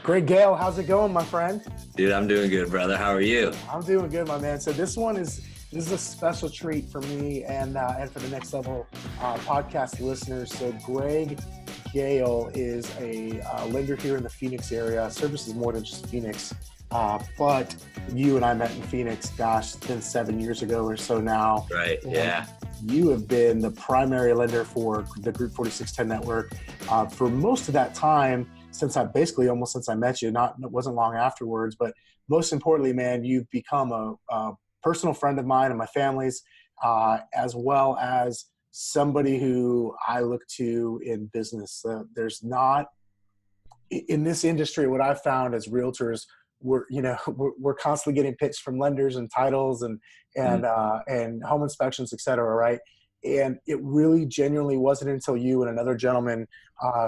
Great, Gale. How's it going, my friend? Dude, I'm doing good, brother. How are you? I'm doing good, my man. So this is a special treat for me and for the Next Level podcast listeners. So Gale is a lender here in the Phoenix area. Services more than just Phoenix, but you and I met in Phoenix. Gosh, it's been 7 years ago or so now. Right. Yeah. You have been the primary lender for the Group 4610 network for most of that time. Since I met you, it wasn't long afterwards, but most importantly, man, you've become a personal friend of mine and my family's, as well as somebody who I look to in business. There's not in this industry, what I've found as realtors, we're constantly getting pitched from lenders and titles and home inspections, et cetera. Right. And it really genuinely wasn't until you and another gentleman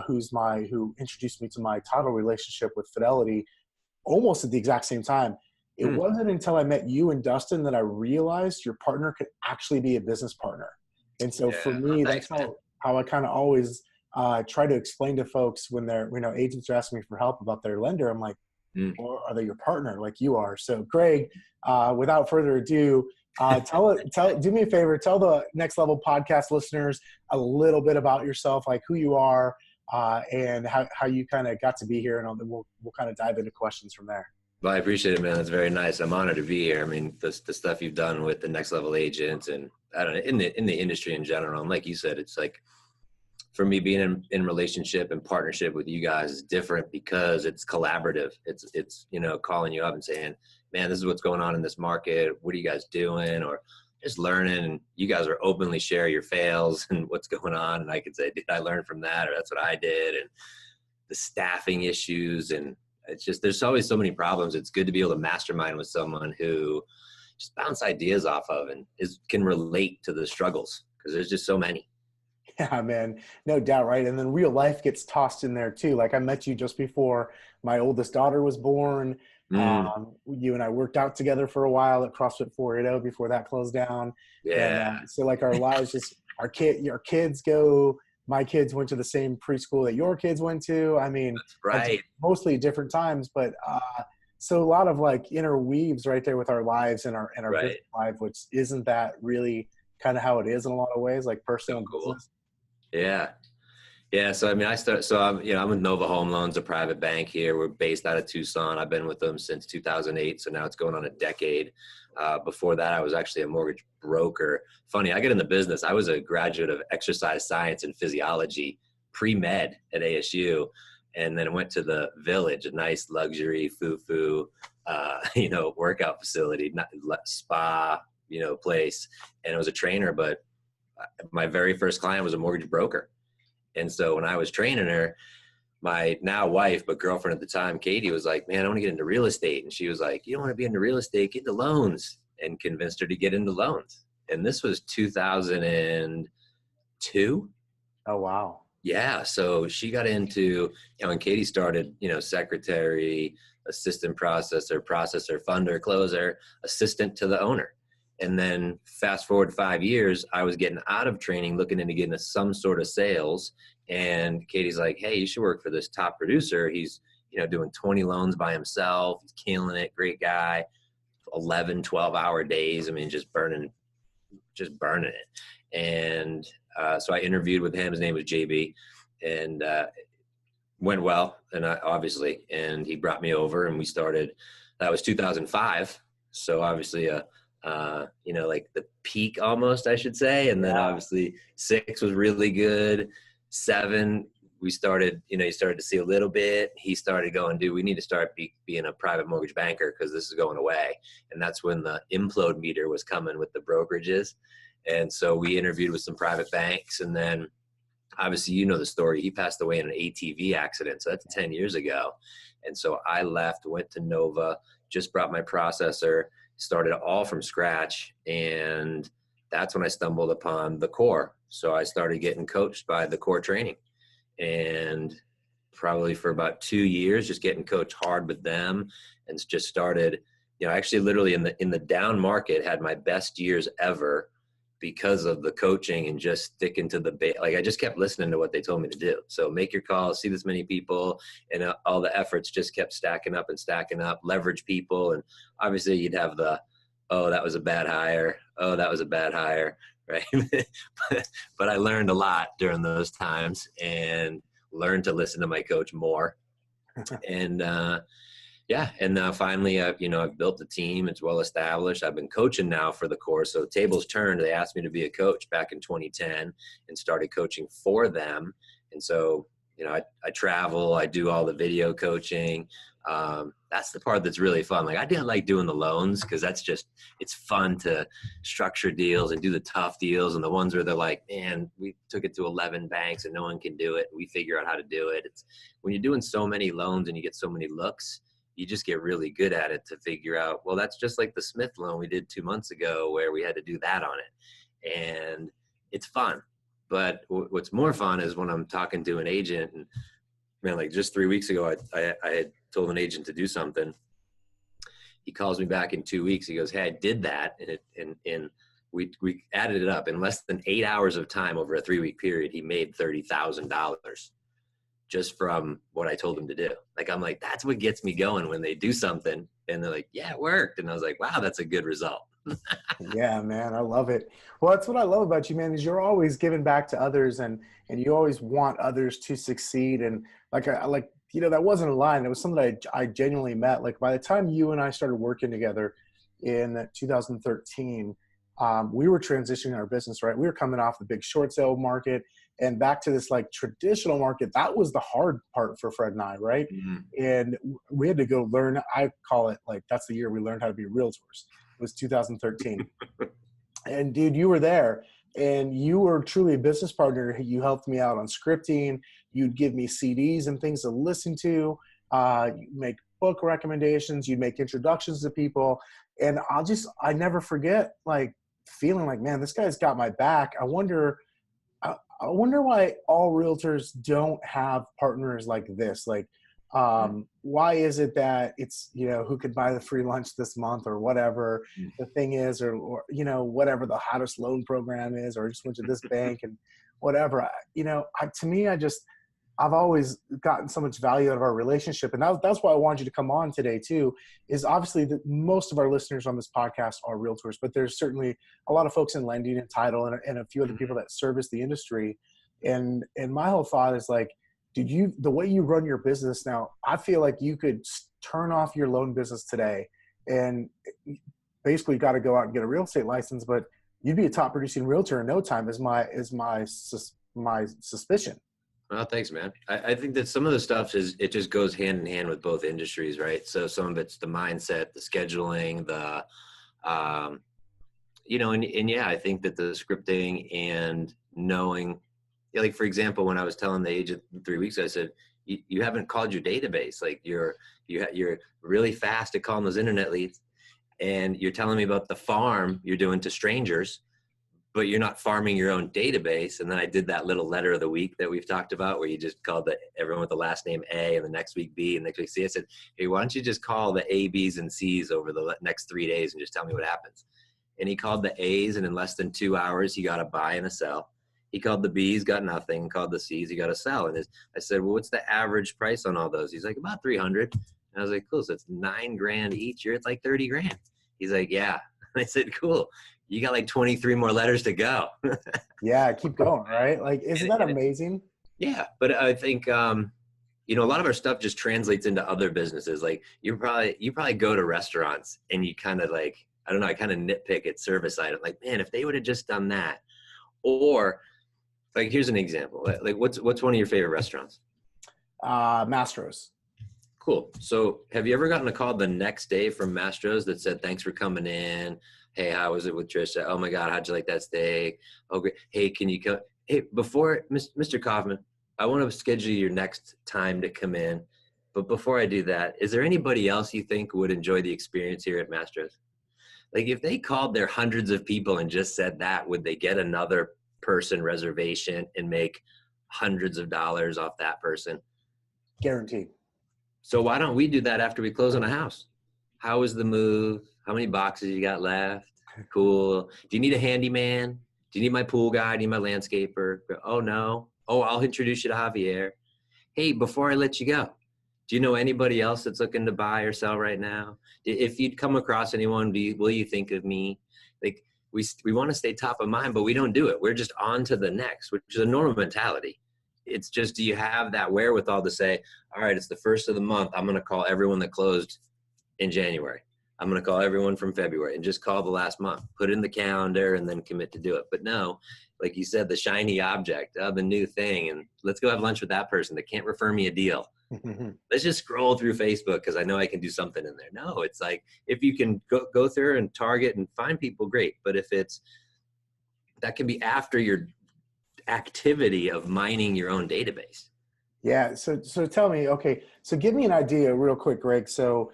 who introduced me to my title relationship with Fidelity almost at the exact same time. It wasn't until I met you and Dustin that I realized your partner could actually be a business partner. And so for me, that's how I kind of always try to explain to folks when agents are asking me for help about their lender. I'm like, or are they your partner like you are? So Greg, without further ado, do me a favor, tell the Next Level podcast listeners a little bit about yourself, like who you are, and how you kind of got to be here, and then we'll kind of dive into questions from there. Well, I appreciate it, man. That's very nice. I'm honored to be here. I mean, the stuff you've done with the Next Level agents and I don't know, in the industry in general. And like you said, it's like, for me, being in relationship and partnership with you guys is different because it's collaborative. It's calling you up and saying, man, this is what's going on in this market. What are you guys doing? Or just learning. And you guys are openly share your fails and what's going on. And I could say, did I learn from that? Or that's what I did. And the staffing issues. And it's just, there's always so many problems. It's good to be able to mastermind with someone who just bounce ideas off of and can relate to the struggles, because there's just so many. Yeah, man, no doubt, right? And then real life gets tossed in there too. Like I met you just before my oldest daughter was born. You and I worked out together for a while at CrossFit 480 before that closed down. Yeah. And, so like our lives my kids went to the same preschool that your kids went to. I mean, that's right. Mostly different times, but so a lot of like interweaves right there with our lives and our right. business life, which isn't that really kind of how it is in a lot of ways, like personal business. Yeah. Yeah. So, I mean, I'm with Nova Home Loans, a private bank here. We're based out of Tucson. I've been with them since 2008. So now it's going on a decade. Before that, I was actually a mortgage broker. Funny, I get in the business. I was a graduate of exercise science and physiology, pre-med at ASU, and then went to the Village, a nice luxury foo-foo, workout facility, spa, place. And I was a trainer, but my very first client was a mortgage broker. And so when I was training her, my now wife, but girlfriend at the time, Katie, was like, man, I want to get into real estate. And she was like, you don't want to be into real estate, get into loans, and convinced her to get into loans. And this was 2002. Oh, wow. Yeah. So she got into, and Katie started, secretary, assistant processor, funder, closer, assistant to the owner. And then fast forward 5 years, I was getting out of training, looking into getting some sort of sales. And Katie's like, hey, you should work for this top producer. He's, doing 20 loans by himself. He's killing it. Great guy. 11, 12-hour days. I mean, just burning it. And so I interviewed with him. His name was JB, and went well. And and he brought me over, and we started. That was 2005. So obviously, like the peak almost, I should say. And then obviously 6 was really good. 7, we started, you started to see a little bit. He started going, dude, we need to start being a private mortgage banker because this is going away. And that's when the implode meter was coming with the brokerages. And so we interviewed with some private banks. And then obviously, the story, he passed away in an ATV accident. So that's 10 years ago. And so I left, went to Nova, just brought my processor, started all from scratch. And that's when I stumbled upon the core. So I started getting coached by the core training, and probably for about 2 years, just getting coached hard with them, and just started, actually literally in the down market, had my best years ever because of the coaching and just sticking to like I just kept listening to what they told me to do. So make your calls, see this many people, and all the efforts just kept stacking up and stacking up, leverage people. And obviously you'd have oh, that was a bad hire. Oh, that was a bad hire. Right. but I learned a lot during those times and learned to listen to my coach more. And, yeah. And now finally, I've built the team. It's well established. I've been coaching now for the course. So tables turned. They asked me to be a coach back in 2010 and started coaching for them. And so, I travel, I do all the video coaching. That's the part that's really fun. Like I didn't like doing the loans because it's fun to structure deals and do the tough deals. And the ones where they're like, man, we took it to 11 banks and no one can do it. We figure out how to do it. It's when you're doing so many loans and you get so many looks, you just get really good at it to figure out, well, that's just like the Smith loan we did 2 months ago where we had to do that on it. And it's fun. But what's more fun is when I'm talking to an agent and, man, like just 3 weeks ago, I had told an agent to do something. He calls me back in 2 weeks. He goes, hey, I did that. And we added it up in less than 8 hours of time over a 3-week period. He made $30,000 just from what I told him to do. Like, I'm like, that's what gets me going when they do something and they're like, yeah, it worked. And I was like, wow, that's a good result. Yeah, man, I love it. Well, that's what I love about you, man, is you're always giving back to others and you always want others to succeed. And that wasn't a line. It was something that I genuinely met. Like by the time you and I started working together in 2013, we were transitioning our business, right? We were coming off the big short sale market and back to this like traditional market. That was the hard part for Fred and I, right? Mm-hmm. And we had to go learn, I call it like, that's the year we learned how to be realtors. It was 2013. And dude, you were there and you were truly a business partner. You helped me out on scripting. You'd give me CDs and things to listen to. You make book recommendations. You'd make introductions to people. And I never forget like feeling like, man, this guy's got my back. I wonder why all realtors don't have partners like this. Like, why is it that it's, who could buy the free lunch this month or whatever the thing is, or whatever the hottest loan program is, or I just went to this bank and whatever, to me, I've always gotten so much value out of our relationship. And that's why I wanted you to come on today too, is obviously that most of our listeners on this podcast are realtors, but there's certainly a lot of folks in lending and title and a few other people that service the industry. And my whole thought is like, the way you run your business now, I feel like you could turn off your loan business today and basically got to go out and get a real estate license, but you'd be a top producing realtor in no time is my suspicion. Well, thanks, man. I think that some of the stuff it just goes hand in hand with both industries, right? So some of it's the mindset, the scheduling, and yeah, I think that the scripting and knowing, like, for example, when I was telling the agent 3 weeks ago, I said, you haven't called your database. Like you're really fast at calling those internet leads and you're telling me about the farm you're doing to strangers, but you're not farming your own database. And then I did that little letter of the week that we've talked about where you just called everyone with the last name A and the next week B and next week C. I said, hey, why don't you just call the A, B's, and C's over the next 3 days and just tell me what happens? And he called the A's and in less than 2 hours, he got a buy and a sell. He called the B's, got nothing. Called the C's, he got a sell. And I said, well, what's the average price on all those? He's like, about 300. And I was like, cool. So it's $9,000 each. You're at like 30 grand. He's like, yeah. And I said, cool. You got like 23 more letters to go. Yeah, keep going, right? Like, isn't that amazing? Yeah, but I think a lot of our stuff just translates into other businesses. Like you probably go to restaurants and you kind of like, I don't know, I kind of nitpick at service item. Like, man, if they would have just done that. Or like, here's an example. Like, what's one of your favorite restaurants? Mastro's. Cool. So have you ever gotten a call the next day from Mastro's that said, thanks for coming in. Hey, how was it with Trisha? Oh my God, how'd you like that steak? Oh, great. Hey, can you come? Hey, before Mr. Kaufman, I want to schedule your next time to come in. But before I do that, is there anybody else you think would enjoy the experience here at Mastro's? Like if they called their hundreds of people and just said that, would they get another person reservation and make hundreds of dollars off that person? Guaranteed. So why don't we do that after we close on a house? How was the move? How many boxes you got left? Cool. Do you need a handyman? Do you need my pool guy? Do you need my landscaper? Oh, no. Oh, I'll introduce you to Javier. Hey, before I let you go, do you know anybody else that's looking to buy or sell right now? If you'd come across anyone, will you think of me? Like, we want to stay top of mind, but we don't do it. We're just on to the next, which is a normal mentality. It's just, do you have that wherewithal to say, all right, it's the first of the month, I'm going to call everyone that closed in January. I'm going to call everyone from February, and just call the last month, put it in the calendar, and then commit to do it. But no, like you said, the shiny object of the new thing, and let's go have lunch with that person that can't refer me a deal. Let's just scroll through Facebook because I know I can do something in there. No, it's like, if you can go through and target and find people, great. But if that can be after your activity of mining your own database. Yeah. So tell me, okay, so give me an idea real quick, Greg. So,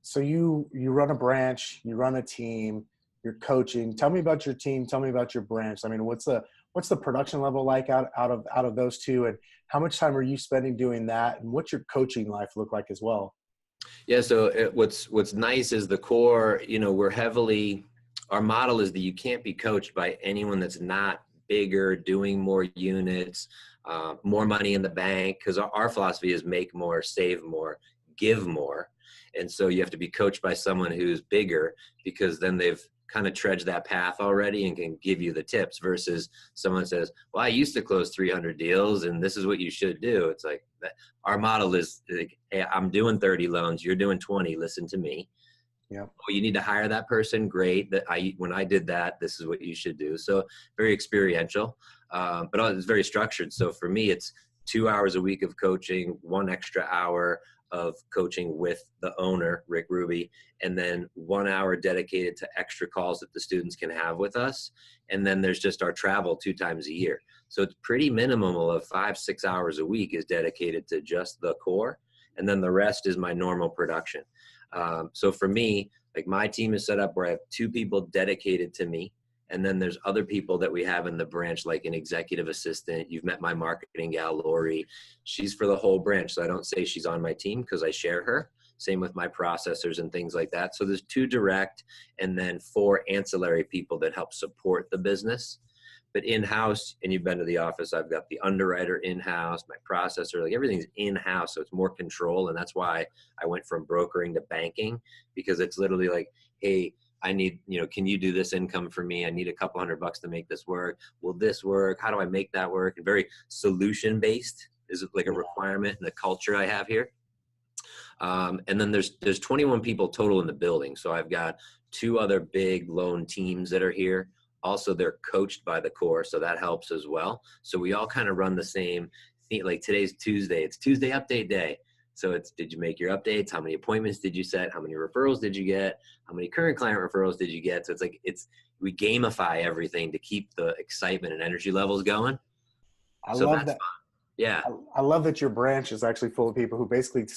so you run a branch, you run a team, you're coaching. Tell me about your team. Tell me about your branch. I mean, what's the production level like out of those two, and how much time are you spending doing that, and what's your coaching life look like as well? Yeah. So what's nice is the core, our model is that you can't be coached by anyone that's not bigger, doing more units, more money in the bank, because our philosophy is make more, save more, give more. And so you have to be coached by someone who's bigger, because then they've kind of trudged that path already and can give you the tips, versus someone says, well, I used to close 300 deals and this is what you should do. It's like, our model is like, hey, I'm doing 30 loans, you're doing 20, listen to me. Yeah. Oh, you need to hire that person. Great. When I did that, this is what you should do. So very experiential, but it's very structured. So for me, it's 2 hours a week of coaching, 1 extra hour of coaching with the owner, Rick Ruby, and then 1 hour dedicated to extra calls that the students can have with us. And then there's just our travel 2 times a year. So it's pretty minimal of 5-6 hours a week is dedicated to just the core. And then the rest is my normal production. So for me, like, my team is set up where I have 2 people dedicated to me. And then there's other people that we have in the branch, like an executive assistant. You've met my marketing gal, Lori. She's for the whole branch. So I don't say she's on my team because I share her. Same with my processors and things like that. So there's 2 direct, and then 4 ancillary people that help support the business. But in-house, and you've been to the office, I've got the underwriter in-house, my processor, like everything's in-house. So it's more control. And that's why I went from brokering to banking, because it's literally like, hey, I need, can you do this income for me? I need a couple $100 to make this work. Will this work? How do I make that work? And very solution-based is like a requirement in the culture I have here. And then there's 21 people total in the building. So I've got 2 other big loan teams that are here. Also, they're coached by the core, so that helps as well. So we all kind of run the same thing. Like, today's Tuesday. It's Tuesday update day. So it's, did you make your updates? How many appointments did you set? How many referrals did you get? How many current client referrals did you get? So it's like, we gamify everything to keep the excitement and energy levels going. I love that. Fun. Yeah. I love that your branch is actually full of people who basically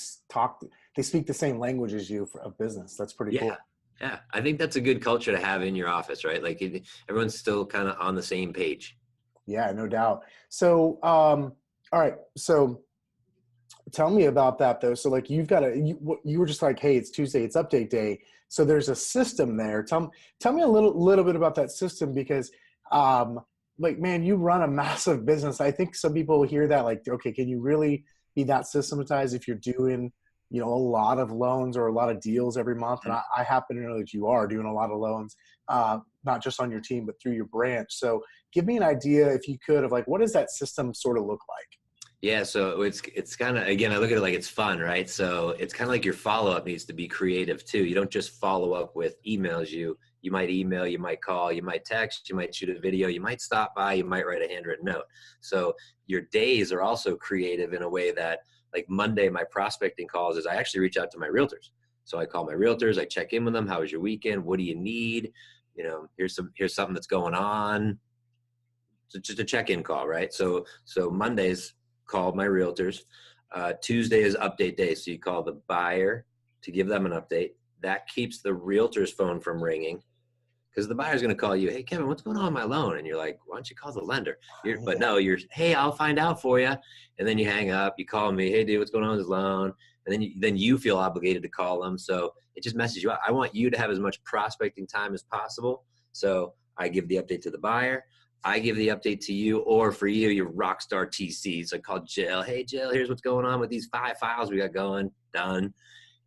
they speak the same language as you of business. That's pretty cool. Yeah. I think that's a good culture to have in your office, right? Like, everyone's still kind of on the same page. Yeah, no doubt. So, all right. So tell me about that though. So like, you've got you were just like, hey, it's Tuesday, it's update day. So there's a system there. Tell me a little bit about that system, because, like, man, you run a massive business. I think some people hear that like, okay, can you really be that systematized if you're doing, a lot of loans or a lot of deals every month? And I happen to know that you are doing a lot of loans, not just on your team, but through your branch. So give me an idea, if you could, of like, what does that system sort of look like? Yeah, so it's kind of, again, I look at it like it's fun, right? So it's kind of like your follow-up needs to be creative too. You don't just follow up with emails. You might email, you might call, you might text, you might shoot a video, you might stop by, you might write a handwritten note. So your days are also creative in a way that, like, Monday, my prospecting calls is I actually reach out to my realtors. So I call my realtors, I check in with them. How was your weekend? What do you need? Here's something that's going on. So just a check-in call, right? So Mondays, call my realtors. Tuesday is update day. So you call the buyer to give them an update. That keeps the realtor's phone from ringing, because the buyer's going to call you, hey, Kevin, what's going on with my loan? And you're like, why don't you call the lender? But no, hey, I'll find out for you. And then you hang up, you call me, hey, dude, what's going on with his loan? And then you feel obligated to call them. So it just messes you up. I want you to have as much prospecting time as possible. So I give the update to the buyer. I give the update to you, or for you, your rock star TCs. I call Gale. Hey, Gale, here's what's going on with these 5 files we got going. Done.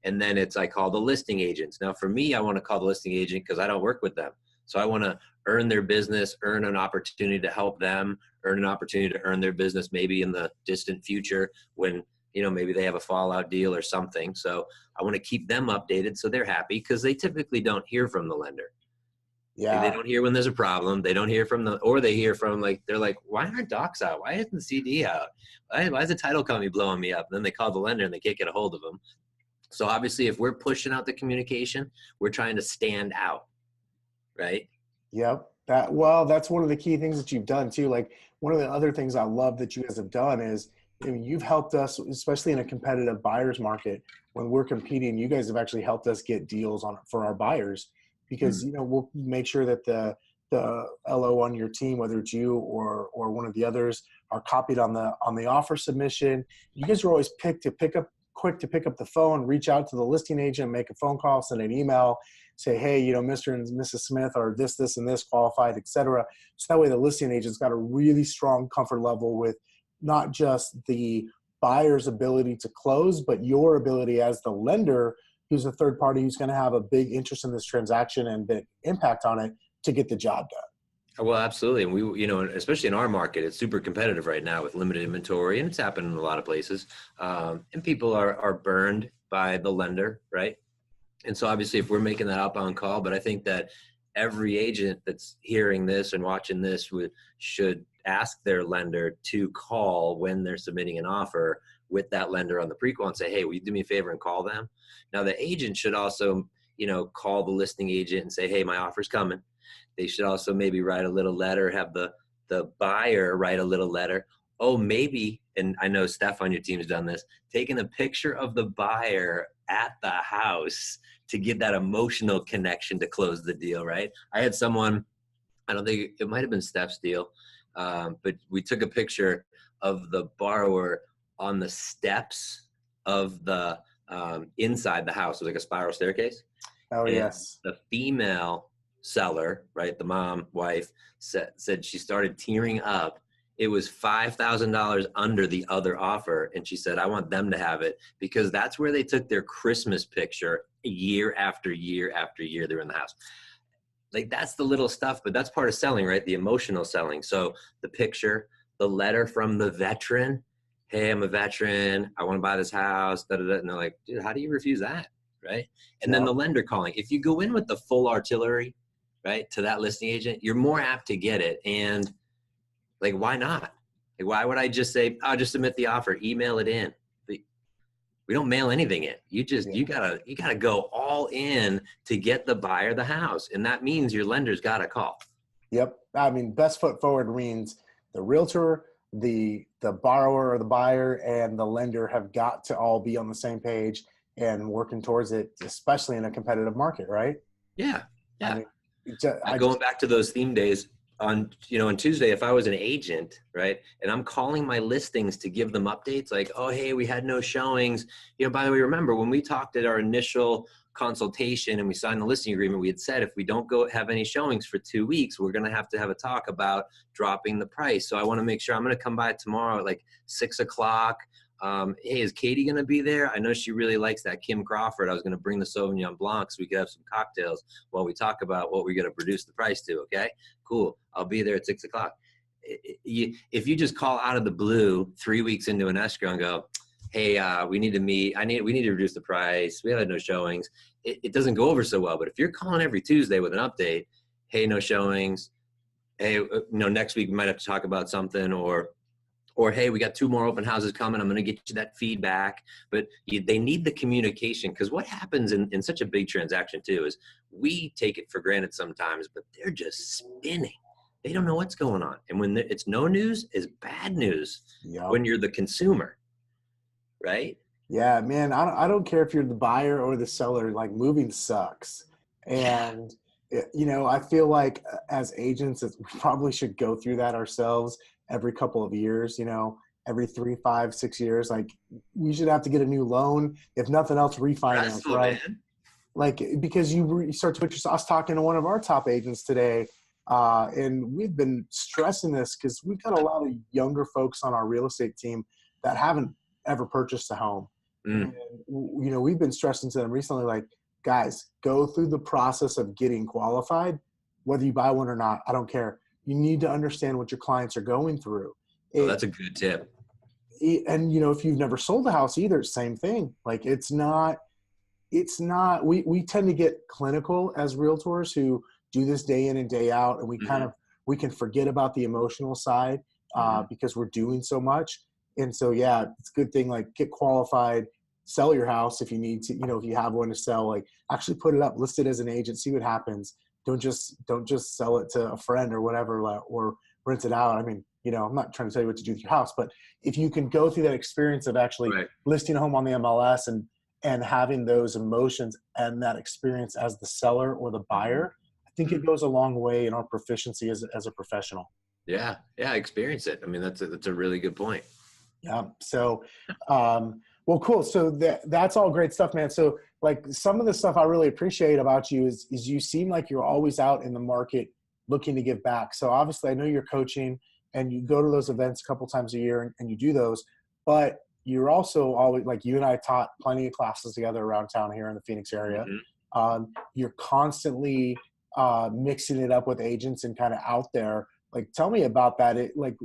And then I call the listing agents. Now, for me, I want to call the listing agent because I don't work with them. So I want to earn their business, earn an opportunity to help them, earn an opportunity to earn their business maybe in the distant future when, maybe they have a fallout deal or something. So I want to keep them updated so they're happy, because they typically don't hear from the lender. Yeah. They don't hear when there's a problem. They don't hear from or they hear from they're like, why aren't docs out? Why isn't the CD out? Why is the title company blowing me up? And then they call the lender and they can't get a hold of them. So obviously, if we're pushing out the communication, we're trying to stand out, right? Yep. That's one of the key things that you've done too. Like, one of the other things I love that you guys have done is, you've helped us, especially in a competitive buyer's market, when we're competing, you guys have actually helped us get deals for our buyers, because, we'll make sure that the LO on your team, whether it's you or one of the others, are copied on the offer submission. You guys are always quick to pick up the phone, reach out to the listing agent, make a phone call, send an email, say, hey, Mr. and Mrs. Smith are this, and this qualified, et cetera. So that way the listing agent's got a really strong comfort level with not just the buyer's ability to close, but your ability as the lender, who's a third party who's going to have a big interest in this transaction and big impact on it, to get the job done. Well, absolutely. And we, especially in our market, it's super competitive right now with limited inventory, and it's happened in a lot of places. And people are burned by the lender, right? And so obviously if we're making that outbound call, but I think that every agent that's hearing this and watching this should ask their lender to call when they're submitting an offer with that lender on the pre-qual and say, hey, will you do me a favor and call them? Now the agent should also, call the listing agent and say, hey, my offer's coming. They should also maybe write a little letter, have the buyer write a little letter. Oh, maybe, and I know Steph on your team has done this, taking a picture of the buyer at the house to get that emotional connection to close the deal, right? I had someone, I don't think, it might have been Steph's deal, but we took a picture of the borrower on the steps of the inside the house. It was like a spiral staircase. Oh, and yes. The female seller, right, the mom, wife, said she started tearing up. It was $5,000 under the other offer. And she said, I want them to have it, because that's where they took their Christmas picture year after year after year they were in the house. Like, that's the little stuff, but that's part of selling, right? The emotional selling. So the picture, the letter from the veteran, hey, I'm a veteran, I want to buy this house, da, da, da. And they're like, dude, how do you refuse that, right? And then the lender calling. If you go in with the full artillery, right, to that listing agent, you're more apt to get it. And like, why not? Like, why would I just say, I'll just submit the offer, email it in? We don't mail anything in. You gotta go all in to get the buyer the house. And that means your lender's got to call. Yep. I mean, best foot forward means the realtor, the borrower or the buyer, and the lender have got to all be on the same page and working towards it, especially in a competitive market, right? Yeah. Yeah. I mean, going back to those theme days, on Tuesday, if I was an agent, right, and I'm calling my listings to give them updates like, oh, hey, we had no showings. By the way, remember when we talked at our initial consultation and we signed the listing agreement, we had said if we don't go have any showings for 2 weeks, we're going to have a talk about dropping the price. So I want to make sure I'm going to come by tomorrow at like 6 o'clock. Hey, is Katie going to be there? I know she really likes that Kim Crawford. I was going to bring the Sauvignon Blanc so we could have some cocktails while we talk about what we're going to reduce the price to. Okay, cool. I'll be there at 6 o'clock. If you just call out of the blue 3 weeks into an escrow and go, hey, we need to meet. We need to reduce the price. We had no showings. It doesn't go over so well. But if you're calling every Tuesday with an update, hey, no showings. Hey, next week we might have to talk about something, or hey, we got 2 more open houses coming. I'm going to get you that feedback. But they need the communication, because what happens in such a big transaction too is we take it for granted sometimes, but they're just spinning. They don't know what's going on. And when it's no news is bad news. Yep. When you're the consumer, right? Yeah, man, I don't care if you're the buyer or the seller, like, moving sucks. And, I feel like as agents, we probably should go through that ourselves every couple of years, every 3, 5, 6 years. Like, we should have to get a new loan, if nothing else, refinance, right? Man. Like, because you start to put yourself. I was talking to one of our top agents today, And we've been stressing this because we've got a lot of younger folks on our real estate team that haven't ever purchased a home. And, we've been stressing to them recently, like, guys, go through the process of getting qualified, whether you buy one or not. I don't care. You need to understand what your clients are going through. Oh, that's a good tip. And, if you've never sold a house either, same thing. Like, it's not, we tend to get clinical as realtors who do this day in and day out. And we can forget about the emotional side because we're doing so much. And so, yeah, it's a good thing, like, get qualified, sell your house if you need to, if you have one to sell, like, actually put it up, list it as an agent, see what happens. Don't just sell it to a friend or whatever, or rent it out. I mean, I'm not trying to tell you what to do with your house, but if you can go through that experience of actually listing a home on the MLS and having those emotions and that experience as the seller or the buyer, I think it goes a long way in our proficiency as a professional. Yeah. Experience it. I mean, that's a really good point. Yeah. So, well, cool. So that's all great stuff, man. So, like, some of the stuff I really appreciate about you is you seem like you're always out in the market looking to give back. So obviously I know you're coaching and you go to those events a couple times a year and you do those, but you're also always, like, you and I taught plenty of classes together around town here in the Phoenix area. You're constantly mixing it up with agents and kind of out there. Like, tell me about that.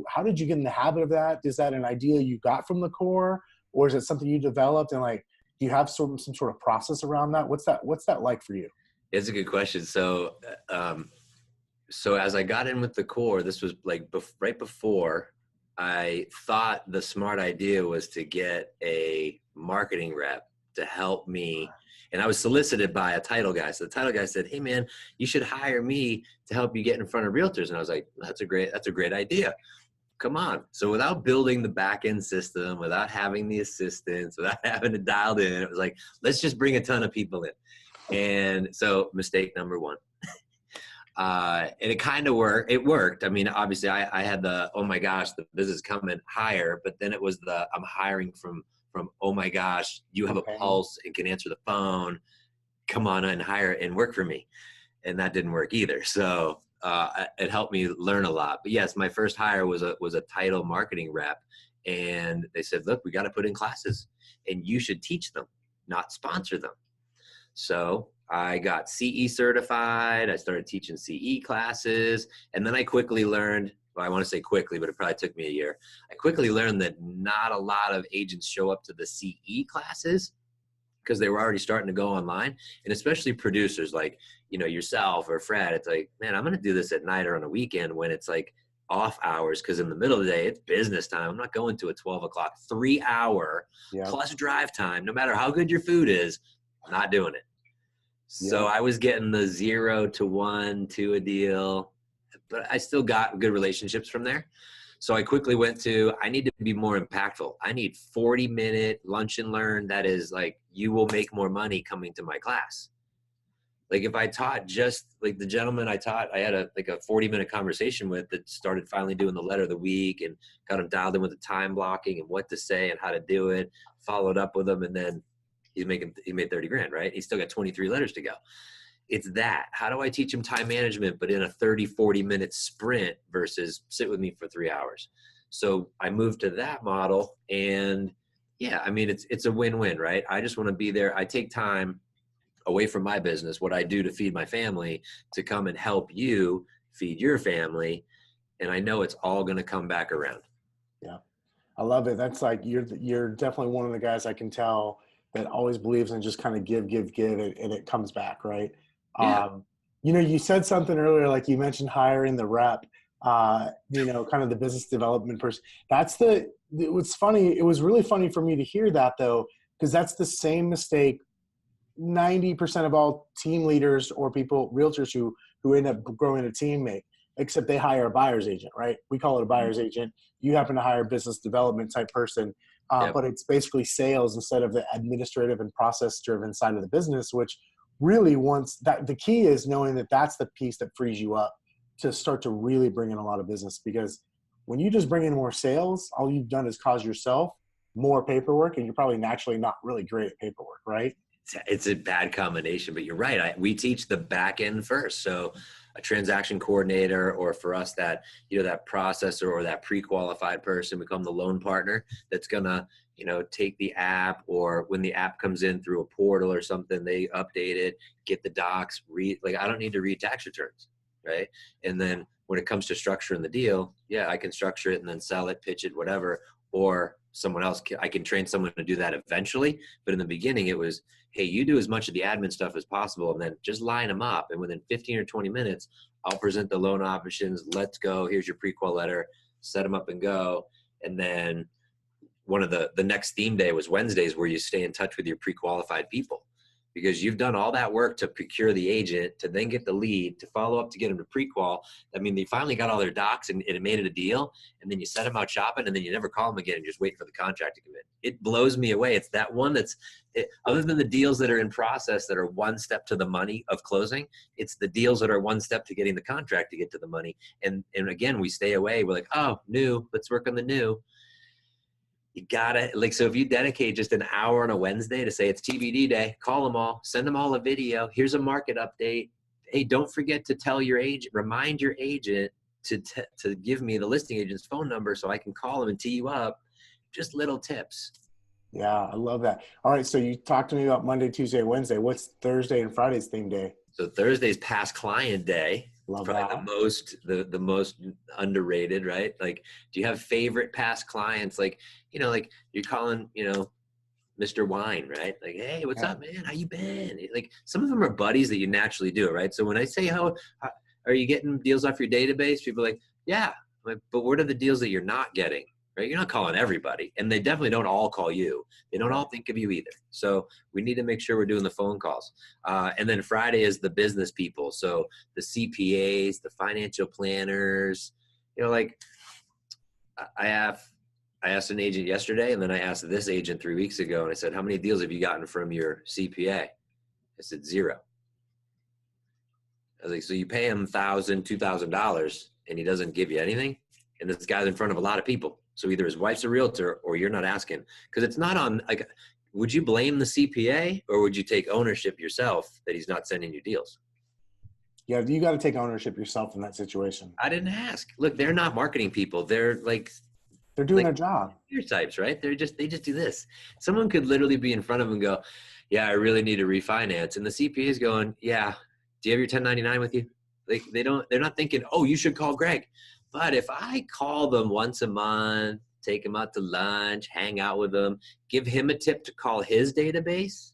How did you get in the habit of that? Is that an idea you got from the core, or is it something you developed? And, like, do you have some sort of process around that? What's that like for you? It's a good question. So, so as I got in with the core, this was like right before, I thought the smart idea was to get a marketing rep to help me. And I was solicited by a title guy. So the title guy said, "Hey man, you should hire me to help you get in front of realtors." And I was like, that's a great idea. Come on. So without building the back end system, without having the assistants, without having it dialed in, it was like, let's just bring a ton of people in. And so mistake number one. And it kind of worked. It worked. I mean, obviously I had the, oh my gosh, the business coming higher, but then it was I'm hiring from, oh my gosh, you have a pulse and can answer the phone. Come on and hire and work for me. And that didn't work either. So it helped me learn a lot. But yes, my first hire was a title marketing rep. And they said, look, we got to put in classes and you should teach them, not sponsor them. So I got CE certified. I started teaching CE classes. And then I quickly learned, well, I want to say quickly, but it probably took me a year. I quickly learned that not a lot of agents show up to the CE classes because they were already starting to go online. And especially producers like, yourself or Fred, it's like, man, I'm going to do this at night or on a weekend when it's like off hours. Cause in the middle of the day, it's business time. I'm not going to a 12 o'clock, 3 hour plus drive time, no matter how good your food is, not doing it. So I was getting the 0 to 1 to a deal, but I still got good relationships from there. So I quickly went to, I need to be more impactful. I need 40-minute lunch and learn. That is like, you will make more money coming to my class. Like if I taught just like the gentleman I taught, I had a 40-minute conversation with that started finally doing the letter of the week and got him dialed in with the time blocking and what to say and how to do it, followed up with him. And then he made $30,000, right? He's still got 23 letters to go. It's that. How do I teach him time management, but in a 40 minute sprint versus sit with me for 3 hours? So I moved to that model and yeah, I mean, it's a win-win, right? I just want to be there. I take time away from my business, what I do to feed my family, to come and help you feed your family. And I know it's all going to come back around. Yeah. I love it. That's like, you're definitely one of the guys I can tell that always believes in just kind of give, and it comes back, right? Yeah. You said something earlier, like you mentioned hiring the rep, kind of the business development person. It was funny. It was really funny for me to hear that though, because that's the same mistake 90% of all team leaders or realtors who end up growing a team make, except they hire a buyer's agent, right? We call it a buyer's agent. You happen to hire a business development type person. But it's basically sales instead of the administrative and process driven side of the business, which really the key is knowing that that's the piece that frees you up to start to really bring in a lot of business. Because when you just bring in more sales, all you've done is cause yourself more paperwork, and you're probably naturally not really great at paperwork, right? It's a bad combination, but you're right. We teach the back end first. So a transaction coordinator, or for us that, that processor or that pre-qualified person become the loan partner that's gonna, take the app, or when the app comes in through a portal or something, they update it, get the docs, I don't need to read tax returns, right? And then when it comes to structuring the deal, I can structure it and then sell it, pitch it, whatever, or someone else, I can train someone to do that eventually. But in the beginning it was, hey, you do as much of the admin stuff as possible and then just line them up. And within 15 or 20 minutes, I'll present the loan options. Let's go. Here's your pre-qual letter, set them up and go. And then one of the next theme day was Wednesdays, where you stay in touch with your pre-qualified people, because you've done all that work to procure the agent, to then get the lead, to follow up, to get them to pre-qual. I mean, they finally got all their docs and it made it a deal. And then you set them out shopping, and then you never call them again and just wait for the contract to come in. It blows me away. It's that one other than the deals that are in process that are one step to the money of closing, it's the deals that are one step to getting the contract to get to the money. And again, we stay away. We're like, oh, new, let's work on the new. You gotta, so if you dedicate just an hour on a Wednesday to say it's TBD day, call them all, send them all a video. Here's a market update. Hey, don't forget to tell your agent, remind your agent to give me the listing agent's phone number so I can call them and tee you up. Just little tips. Yeah, I love that. All right, so you talked to me about Monday, Tuesday, Wednesday. What's Thursday and Friday's theme day? So Thursday's past client day. Love probably that. the most underrated, right? Like, do you have favorite past clients? Like, like you're calling, Mr. Wine, right? Like, hey, what's up, man? How you been? Like, some of them are buddies that you naturally do, right? So when I say, how are you getting deals off your database? People are like, yeah. I'm like, but what are the deals that you're not getting? Right? You're not calling everybody, and they definitely don't all call you. They don't all think of you either. So we need to make sure we're doing the phone calls. And then Friday is the business people. So the CPAs, the financial planners, like I asked an agent yesterday, and then I asked this agent 3 weeks ago, and I said, how many deals have you gotten from your CPA? I said, 0. I was like, so you pay him $1,000, $2,000 and he doesn't give you anything? And this guy's in front of a lot of people. So either his wife's a realtor or you're not asking. Because it's not on, like, would you blame the CPA, or would you take ownership yourself that he's not sending you deals? Yeah, you got to take ownership yourself in that situation. I didn't ask. Look, they're not marketing people. They're doing their job. Types, right? They just do this. Someone could literally be in front of them and go, yeah, I really need to refinance. And the CPA is going, yeah, do you have your 1099 with you? Like, they're not thinking, oh, you should call Greg. But if I call them once a month, take them out to lunch, hang out with them, give him a tip to call his database.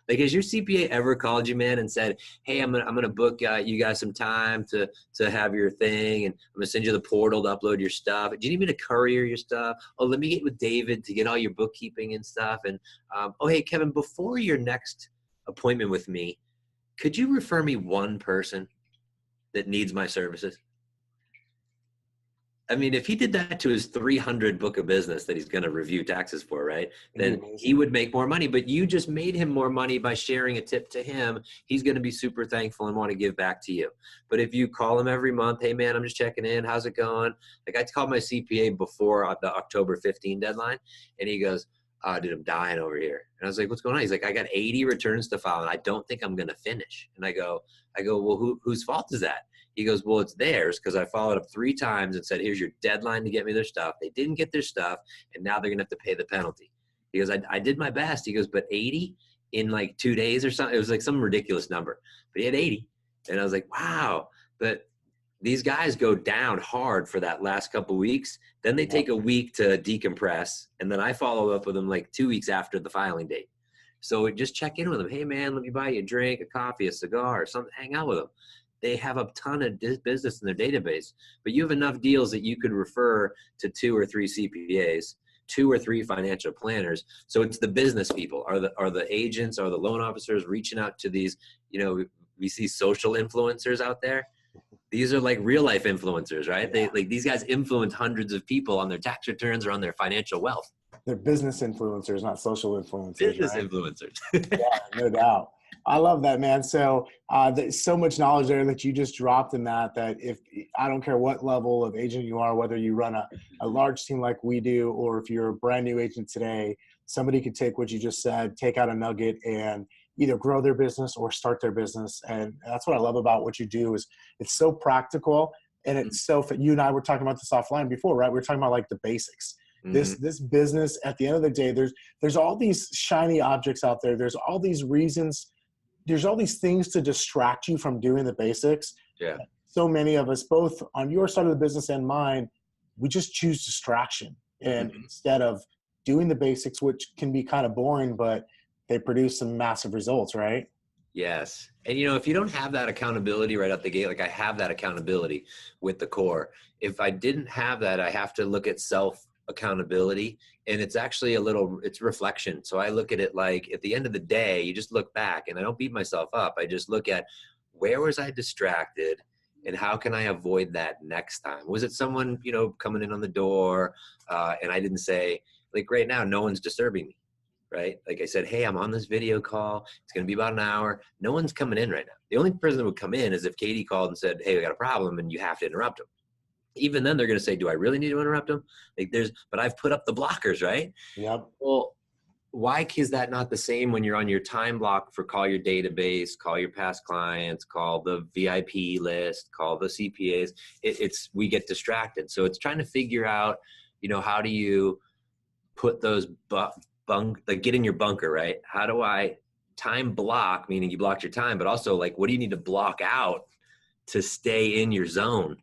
Like, has your CPA ever called you, man, and said, hey, I'm gonna book you guys some time to have your thing, and I'm gonna send you the portal to upload your stuff. Do you need me to courier your stuff? Oh, let me get with David to get all your bookkeeping and stuff. And oh, hey, Kevin, before your next appointment with me, could you refer me one person that needs my services? I mean, if he did that to his 300 book of business that he's going to review taxes for, right, then he would make more money. But you just made him more money by sharing a tip to him. He's going to be super thankful and want to give back to you. But if you call him every month, hey, man, I'm just checking in. How's it going? Like, I called my CPA before the October 15 deadline, and he goes, oh, dude, I'm dying over here. And I was like, what's going on? He's like, I got 80 returns to file, and I don't think I'm going to finish. And I go, well, whose fault is that? He goes, well, it's theirs, because I followed up 3 times and said, here's your deadline to get me their stuff. They didn't get their stuff, and now they're going to have to pay the penalty. He goes, I did my best. He goes, but 80 in like 2 days or something? It was like some ridiculous number. But he had 80. And I was like, wow. But these guys go down hard for that last couple weeks. Then they take a week to decompress, and then I follow up with them like 2 weeks after the filing date. So just check in with them. Hey, man, let me buy you a drink, a coffee, a cigar, or something. Hang out with them. They have a ton of business in their database, but you have enough deals that you could refer to 2 or 3 CPAs, 2 or 3 financial planners. So it's the business people, are the agents, are the loan officers reaching out to these, we see social influencers out there. These are like real life influencers, right? Yeah. These guys influence hundreds of people on their tax returns or on their financial wealth. They're business influencers, not social influencers. Business right? influencers. Yeah, no doubt. I love that, man. So there's so much knowledge there that you just dropped in that if I don't care what level of agent you are, whether you run a large team like we do, or if you're a brand new agent today, somebody could take what you just said, take out a nugget and either grow their business or start their business. And that's what I love about what you do is it's so practical, and it's so, you and I were talking about this offline before, right? We were talking about like the basics. Mm-hmm. This business, at the end of the day, there's all these shiny objects out there. There's all these reasons, there's all these things to distract you from doing the basics. Yeah. So many of us, both on your side of the business and mine, we just choose distraction. And instead of doing the basics, which can be kind of boring, but they produce some massive results, right? Yes. And if you don't have that accountability right out the gate, like I have that accountability with the core. If I didn't have that, I have to look at self accountability, and it's actually it's reflection. So I look at it like at the end of the day, you just look back, and I don't beat myself up. I just look at where was I distracted and how can I avoid that next time? Was it someone, coming in on the door, and I didn't say, like right now, no one's disturbing me. Right? Like I said, hey, I'm on this video call. It's going to be about an hour. No one's coming in right now. The only person that would come in is if Katie called and said, hey, we got a problem, and you have to interrupt them. Even then they're going to say, do I really need to interrupt them? But I've put up the blockers, right? Yep. Well, why is that not the same when you're on your time block for call your database, call your past clients, call the VIP list, call the CPAs? We get distracted. So it's trying to figure out, how do you put those like get in your bunker, right? How do I time block, meaning you blocked your time, but also like, what do you need to block out to stay in your zone?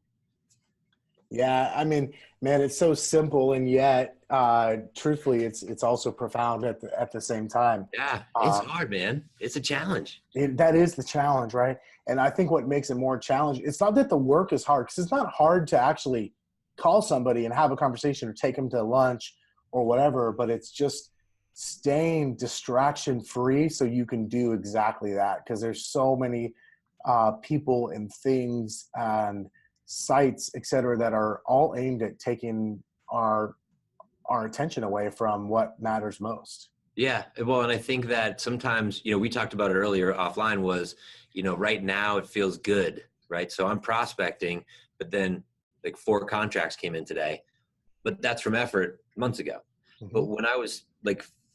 Yeah. I mean, man, it's so simple, and yet, truthfully, it's also profound at the same time. Yeah. It's hard, man. It's a challenge. That is the challenge, right? And I think what makes it more challenging, it's not that the work is hard, because it's not hard to actually call somebody and have a conversation or take them to lunch or whatever, but it's just staying distraction free so you can do exactly that, because there's so many people and things and sites, et cetera, that are all aimed at taking our attention away from what matters most. Yeah. Well, and I think that sometimes, we talked about it earlier offline was, right now it feels good, right? So I'm prospecting, but then like 4 contracts came in today, but that's from effort months ago. Mm-hmm. But when I was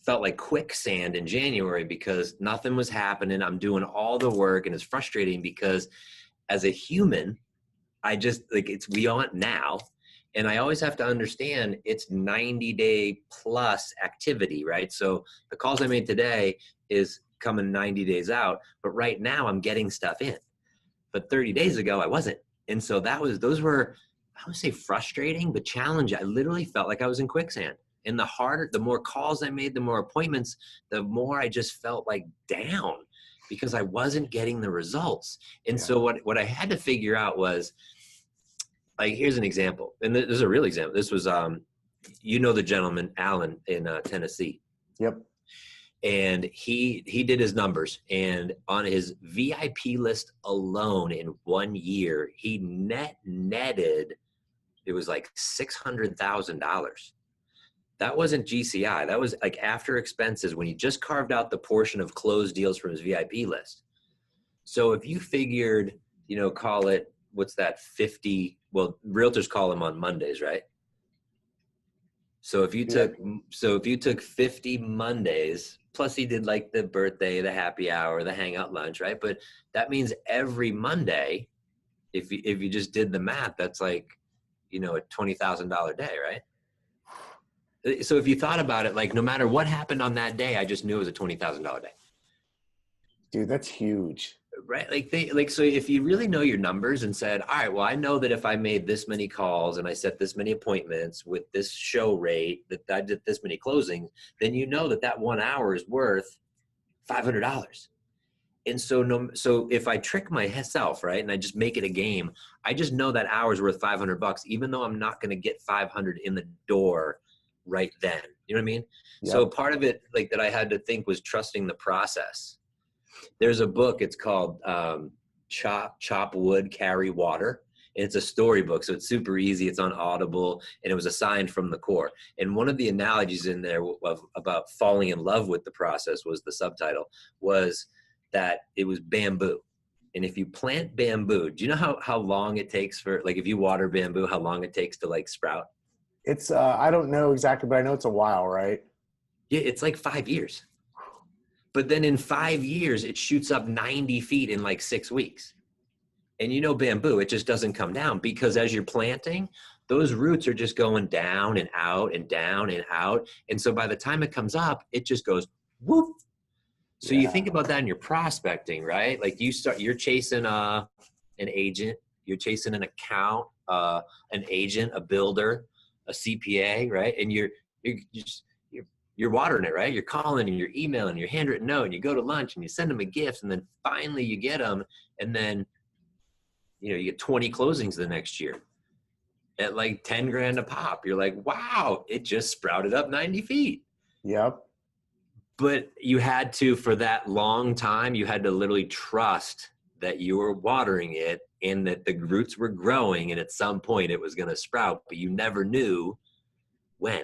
felt like quicksand in January because nothing was happening, I'm doing all the work, and it's frustrating because as a human, I just we on now. And I always have to understand it's 90-day plus activity, right? So the calls I made today is coming 90 days out, but right now I'm getting stuff in. But 30 days ago, I wasn't. And so those were, I would say frustrating, but challenging. I literally felt like I was in quicksand. And the more calls I made, the more appointments, the more I just felt like down because I wasn't getting the results. And so what I had to figure out was, here's an example. And this is a real example. This was, the gentleman, Alan, in Tennessee. Yep. And he did his numbers, and on his VIP list alone in 1 year, he netted, it was like $600,000. That wasn't GCI. That was like after expenses when he just carved out the portion of closed deals from his VIP list. So if you figured, call it, what's that, 50, well, realtors call them on Mondays, right? So if you took 50 Mondays, plus he did like the birthday, the happy hour, the hangout lunch, right? But that means every Monday, if you just did the math, that's like, a $20,000 day, right? So if you thought about it, no matter what happened on that day, I just knew it was a $20,000 day. Dude, that's huge. Right? So if you really know your numbers and said, all right, well, I know that if I made this many calls and I set this many appointments with this show rate, that I did this many closings, then that 1 hour is worth $500. And so if I trick myself, right, and I just make it a game, I just know that hour is worth $500, even though I'm not going to get 500 in the door right then. You know what I mean? Yep. So part of it that I had to think was trusting the process. There's a book, it's called Chop Wood, Carry Water. And it's a storybook, so it's super easy. It's on Audible, and it was assigned from the core. And one of the analogies in there about falling in love with the process was the subtitle, was that it was bamboo. And if you plant bamboo, do you know how long it takes for, if you water bamboo, how long it takes to sprout? It's, I don't know exactly, but I know it's a while, right? Yeah, it's 5 years. But then in 5 years, it shoots up 90 feet in like 6 weeks. And you know, bamboo, it just doesn't come down because as you're planting, those roots are just going down and out and down and out. And so by the time it comes up, it just goes whoop. So you think about that in your prospecting, right? Like you're chasing an agent, you're chasing an account, an agent, a builder, a CPA, right? And you're watering it, right? You're calling and you're emailing, you're handwritten note, and you go to lunch and you send them a gift, and then finally you get them, and then you get 20 closings the next year at like 10 grand a pop. You're like, wow, it just sprouted up 90 feet. Yep. But you had to, for that long time, you had to literally trust that you were watering it and that the roots were growing, and at some point it was going to sprout, but you never knew when.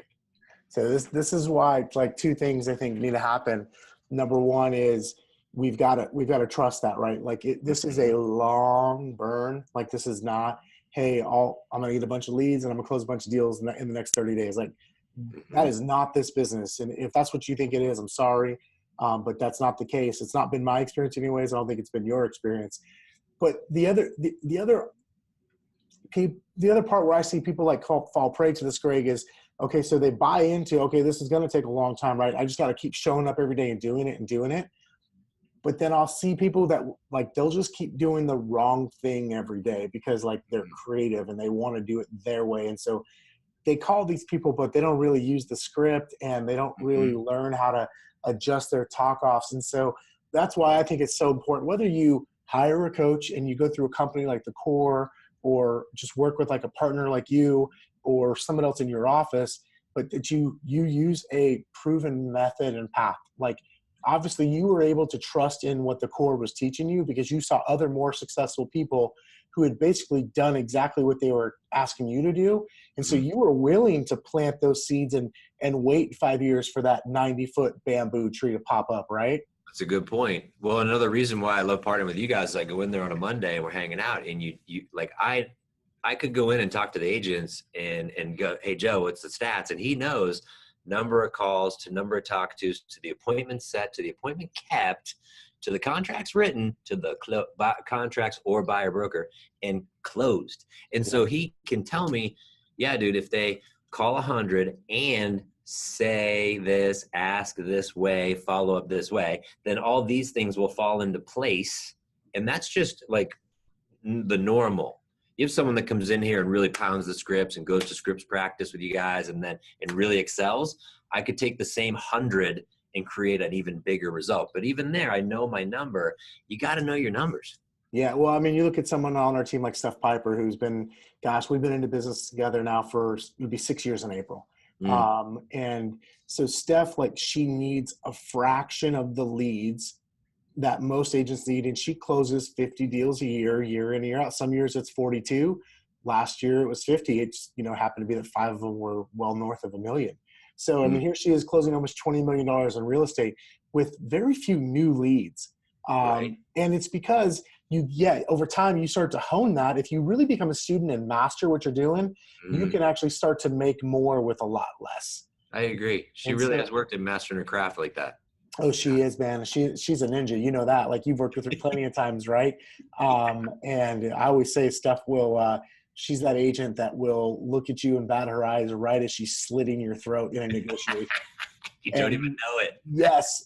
So this is why, like, two things I think need to happen. Number one is we've got to trust that, right? Like this is a long burn. Like this is not, hey, I'm going to get a bunch of leads and I'm going to close a bunch of deals in the next 30 days. Like that is not this business. And if that's what you think it is, I'm sorry. But that's not the case. It's not been my experience anyways. I don't think it's been your experience. But the other part where I see people like fall prey to this, Greg, is, okay, so they buy into, okay, this is going to take a long time, right? I just got to keep showing up every day and doing it. But then I'll see people that like, they'll just keep doing the wrong thing every day because like they're creative and they want to do it their way. And so they call these people, but they don't really use the script and they don't really learn how to adjust their talk offs. And so that's why I think it's so important, whether you hire a coach and you go through a company like the Core, or just work with like a partner like you or someone else in your office, but that you use a proven method and path. Like obviously you were able to trust in what the Core was teaching you because you saw other more successful people who had basically done exactly what they were asking you to do. And so you were willing to plant those seeds and wait 5 years for that 90-foot bamboo tree to pop up, right? That's a good point. Well, another reason why I love partnering with you guys is I go in there on a Monday and we're hanging out, and you like I could go in and talk to the agents and go, hey Joe, what's the stats? And he knows number of calls to number of talk tos to the appointment set to the appointment kept to the contracts written to the contracts or buyer broker and closed. And so he can tell me, yeah, dude, if they call 100 and say this, ask this way, follow up this way, then all these things will fall into place. And that's just like the normal. You have someone that comes in here and really pounds the scripts and goes to scripts practice with you guys and really excels. I could take the same 100 and create an even bigger result. But even there, I know my number. You got to know your numbers. Yeah. Well, I mean, you look at someone on our team like Steph Piper, who's been, we've been into business together now for, it'll be 6 years in April. And so Steph, like she needs a fraction of the leads that most agents need. And she closes 50 deals a year in, year out. Some years it's 42. Last year it was 50. It's, happened to be that 5 of them were well north of $1 million. So, I mean, here she is closing almost $20 million in real estate with very few new leads. And it's because over time you start to hone that. If you really become a student and master what you're doing, you can actually start to make more with a lot less. I agree. She really has worked in mastering her craft like that. Oh, she is, man. She's a ninja. You know that. Like you've worked with her plenty of times, right? And I always say Steph will, she's that agent that will look at you and bat her eyes right as she's slitting your throat in a negotiation. You don't even know it. Yes.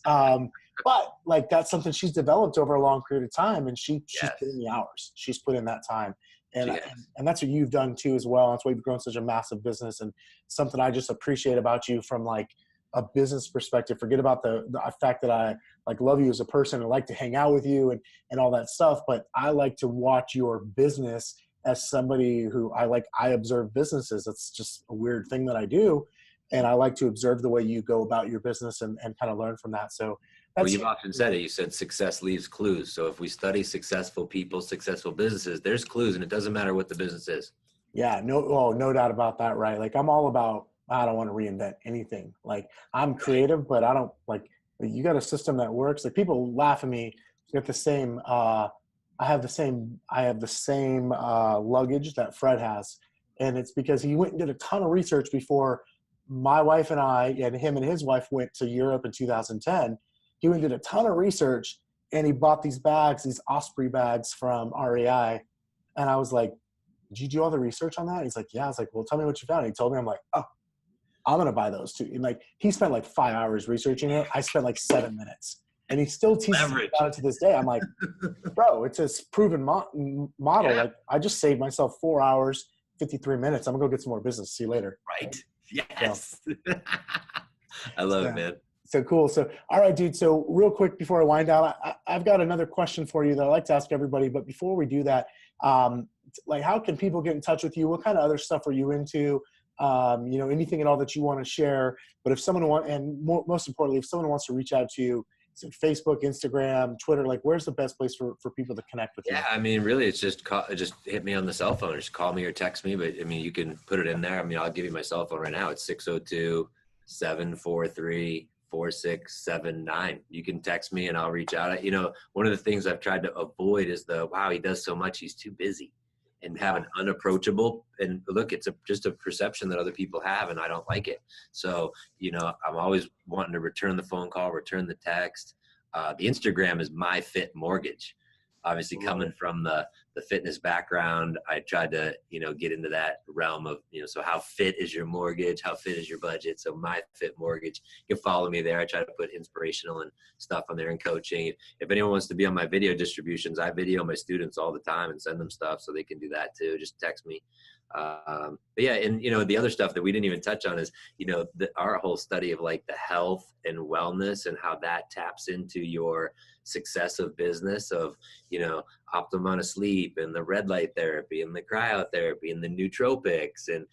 But like that's something she's developed over a long period of time, and she's put in the hours. She's put in that time. And that's what you've done too as well. That's why you've grown such a massive business, and something I just appreciate about you from like a business perspective. Forget about the fact that I like love you as a person and like to hang out with you and all that stuff. But I like to watch your business as somebody who I observe businesses. It's just a weird thing that I do. And I like to observe the way you go about your business and kind of learn from that. So well, you've often said it. You said success leaves clues. So if we study successful people, successful businesses, there's clues, and it doesn't matter what the business is. Yeah, no doubt about that, right? Like I'm all about, I don't want to reinvent anything. Like I'm creative, but I don't you got a system that works. Like people laugh at me. You got the same, I have the same luggage that Fred has. And it's because he went and did a ton of research before my wife and I and him and his wife went to Europe in 2010. he went and did a ton of research, and he bought these bags, these Osprey bags from REI. And I was like, did you do all the research on that? He's like, yeah. I was like, well, tell me what you found. And he told me. I'm like, oh, I'm going to buy those too. And like, he spent like 5 hours researching it. I spent like 7 minutes. And he still teaches me about it to this day. I'm like, bro, it's a proven model. Yeah. Like, I just saved myself 4 hours, 53 minutes. I'm going to go get some more business. See you later. Right. Yes. So, I love it, man. So cool. So, all right, dude. So real quick before I wind down, I've got another question for you that I like to ask everybody. But before we do that, like, how can people get in touch with you? What kind of other stuff are you into? You know, anything at all that you want to share. But if someone most importantly, if someone wants to reach out to you, so Facebook, Instagram, Twitter, like, where's the best place for people to connect with you? Yeah, I mean, really, it's just just hit me on the cell phone. Just call me or text me. But I mean, you can put it in there. I mean, I'll give you my cell phone right now. It's 602-743-4679. You can text me and I'll reach out. You know, one of the things I've tried to avoid is wow, he does so much, he's too busy. And have an unapproachable, and look, it's just a perception that other people have, and I don't like it. So, you know, I'm always wanting to return the phone call, return the text. The Instagram is My Fit Mortgage. Obviously, coming from the fitness background, I tried to, you know, get into that realm of, you know, so how fit is your mortgage? How fit is your budget? So My Fit Mortgage, you can follow me there. I try to put inspirational and stuff on there and coaching. If anyone wants to be on my video distributions, I video my students all the time and send them stuff, so they can do that too. Just text me. But yeah, and you know, the other stuff that we didn't even touch on is, you know, our whole study of like the health and wellness and how that taps into your success of business, of, you know, optimal amount of sleep and the red light therapy and the cryotherapy and the nootropics. And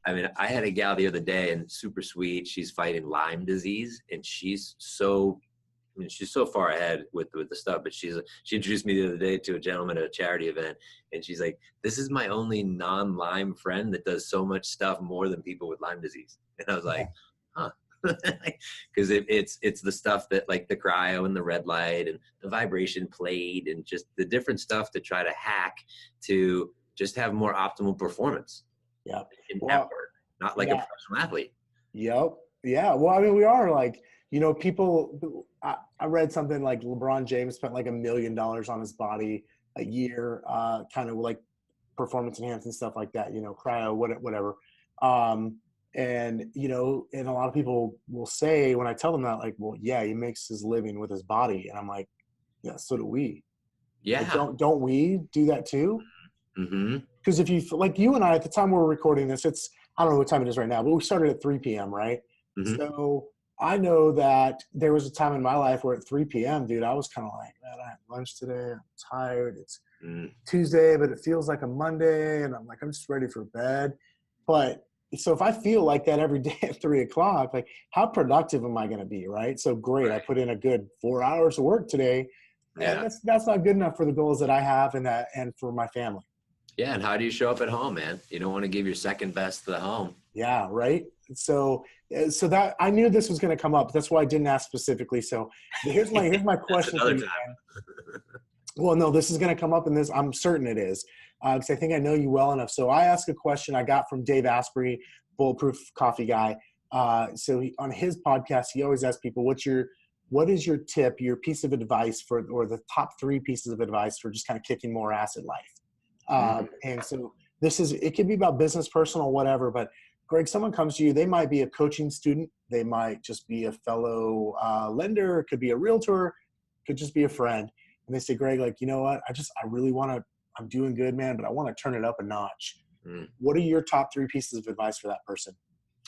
I mean, I had a gal the other day, and super sweet. She's fighting Lyme disease, and she's so far ahead with the stuff. But she introduced me the other day to a gentleman at a charity event, and she's like, "This is my only non-Lyme friend that does so much stuff more than people with Lyme disease." And I was like, huh. Because it's the stuff that, like the cryo and the red light and the vibration plate and just the different stuff to try to hack to just have more optimal performance. Yeah. In network, not like a professional athlete. Yep. Yeah. Well, I mean, we are like, you know, people, I read something like LeBron James spent like $1 million on his body a year, kind of like performance enhancing stuff like that, you know, cryo, whatever. And, you know, and a lot of people will say, when I tell them that, like, well, yeah, he makes his living with his body. And I'm like, yeah, so do we. Yeah. Like, don't we do that too? Mm-hmm. Because if you, like you and I, at the time we're recording this, I don't know what time it is right now, but we started at 3 p.m., right? Mm-hmm. So I know that there was a time in my life where at 3 p.m., dude, I was kind of like, man, I had lunch today. I'm tired. It's Tuesday, but it feels like a Monday. And I'm like, I'm just ready for bed. But so if I feel like that every day at 3 o'clock, like, how productive am I going to be? Right. So great. Right. I put in a good 4 hours of work today. Yeah. And that's not good enough for the goals that I have and for my family. Yeah. And how do you show up at home, man? You don't want to give your second best to the home. Yeah. Right. So that I knew this was going to come up. That's why I didn't ask specifically. So here's my question for you, man. Well, no, this is going to come up in this. I'm certain it is. Because I think I know you well enough. So I asked a question I got from Dave Asprey, Bulletproof Coffee guy. So on his podcast, he always asks people, what is your tip, your piece of advice or the top 3 pieces of advice for just kind of kicking more ass at life? And so it could be about business, personal, whatever. But Greg, someone comes to you, they might be a coaching student. They might just be a fellow lender. It could be a realtor, could just be a friend. And they say, Greg, like, you know what? I'm doing good, man, but I want to turn it up a notch. What are your top 3 pieces of advice for that person?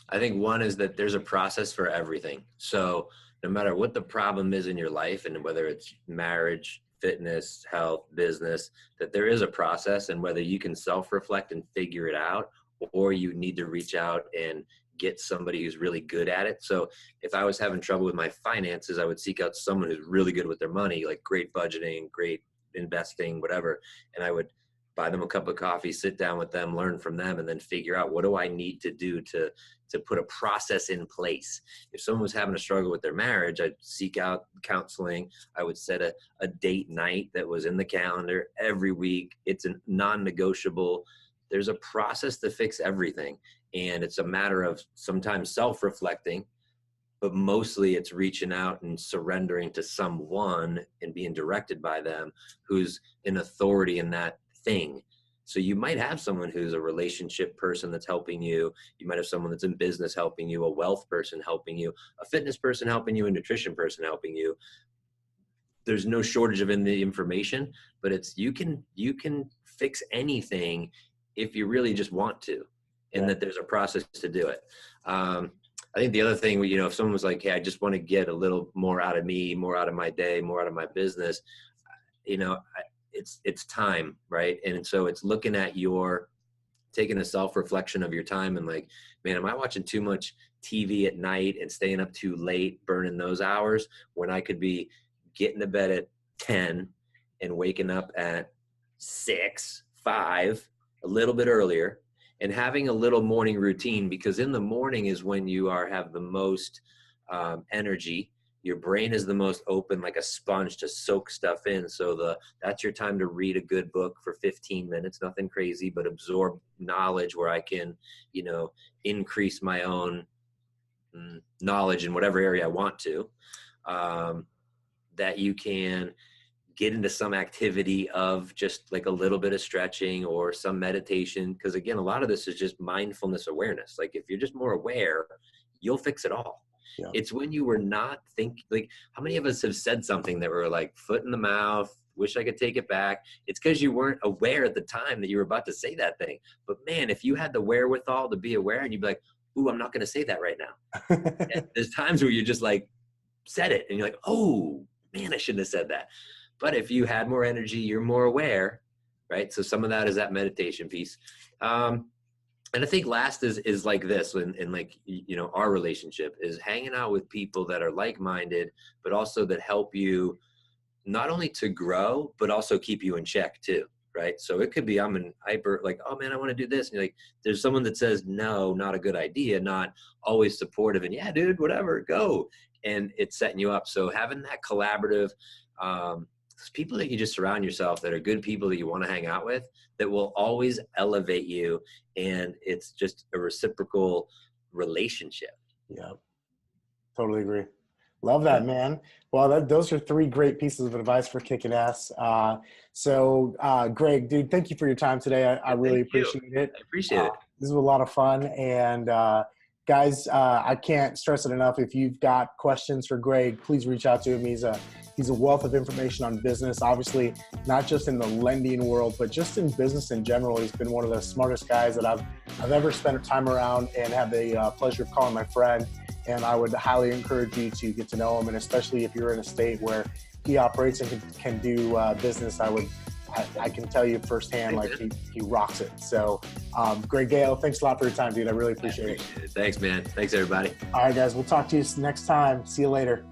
I think one is that there's a process for everything. So no matter what the problem is in your life, and whether it's marriage, fitness, health, business, that there is a process, and whether you can self-reflect and figure it out, or you need to reach out and get somebody who's really good at it. So if I was having trouble with my finances, I would seek out someone who's really good with their money, like great budgeting, great investing, whatever. And I would buy them a cup of coffee, sit down with them, learn from them, and then figure out, what do I need to do to put a process in place? If someone was having a struggle with their marriage, I'd seek out counseling. I would set a date night that was in the calendar every week. It's a non-negotiable. There's a process to fix everything. And it's a matter of sometimes self-reflecting, but mostly it's reaching out and surrendering to someone and being directed by them who's an authority in that thing. So you might have someone who's a relationship person that's helping you. You might have someone that's in business helping you, a wealth person helping you, a fitness person helping you, a nutrition person helping you. There's no shortage of in the information, but it's you can fix anything if you really just want to, and that there's a process to do it. I think the other thing, if someone was like, hey, I just want to get a little more out of me, more out of my day, more out of my business, it's time, right? And so it's looking at taking a self-reflection of your time and like, man, am I watching too much TV at night and staying up too late, burning those hours when I could be getting to bed at 10 and waking up at 6, 5, a little bit earlier, and having a little morning routine, because in the morning is when you have the most energy. Your brain is the most open, like a sponge to soak stuff in. So that's your time to read a good book for 15 minutes, nothing crazy, but absorb knowledge where I can, increase my own knowledge in whatever area I want to. That you can get into some activity of just like a little bit of stretching or some meditation. Because again, a lot of this is just mindfulness awareness. Like if you're just more aware, you'll fix it all. Yeah. It's when you were not thinking, like how many of us have said something that were like foot in the mouth, wish I could take it back. It's because you weren't aware at the time that you were about to say that thing. But man, if you had the wherewithal to be aware and you'd be like, ooh, I'm not going to say that right now. There's times where you just like said it and you're like, oh man, I shouldn't have said that. But if you had more energy, you're more aware, right? So some of that is that meditation piece. And I think last is like this, and like, our relationship is hanging out with people that are like-minded, but also that help you not only to grow, but also keep you in check too, right? So it could be I'm in hyper, like, oh man, I want to do this. And you're like, there's someone that says, no, not a good idea, not always supportive. And yeah, dude, whatever, go. And it's setting you up. So having that collaborative, people that you just surround yourself that are good people that you want to hang out with, that will always elevate you. And it's just a reciprocal relationship. Yeah, totally agree. Love that, man. Well, those are 3 great pieces of advice for kicking ass. Greg, dude, thank you for your time today. I really appreciate it. I appreciate it. This was a lot of fun. And guys, I can't stress it enough. If you've got questions for Greg, please reach out to him. He's a wealth of information on business, obviously not just in the lending world, but just in business in general. He's been one of the smartest guys that I've ever spent time around and had the pleasure of calling my friend. And I would highly encourage you to get to know him. And especially if you're in a state where he operates and can do business, I can tell you firsthand, like he rocks it. So Greg, Gale, thanks a lot for your time, dude. I really appreciate it. Thanks, man. Thanks, everybody. All right, guys, we'll talk to you next time. See you later.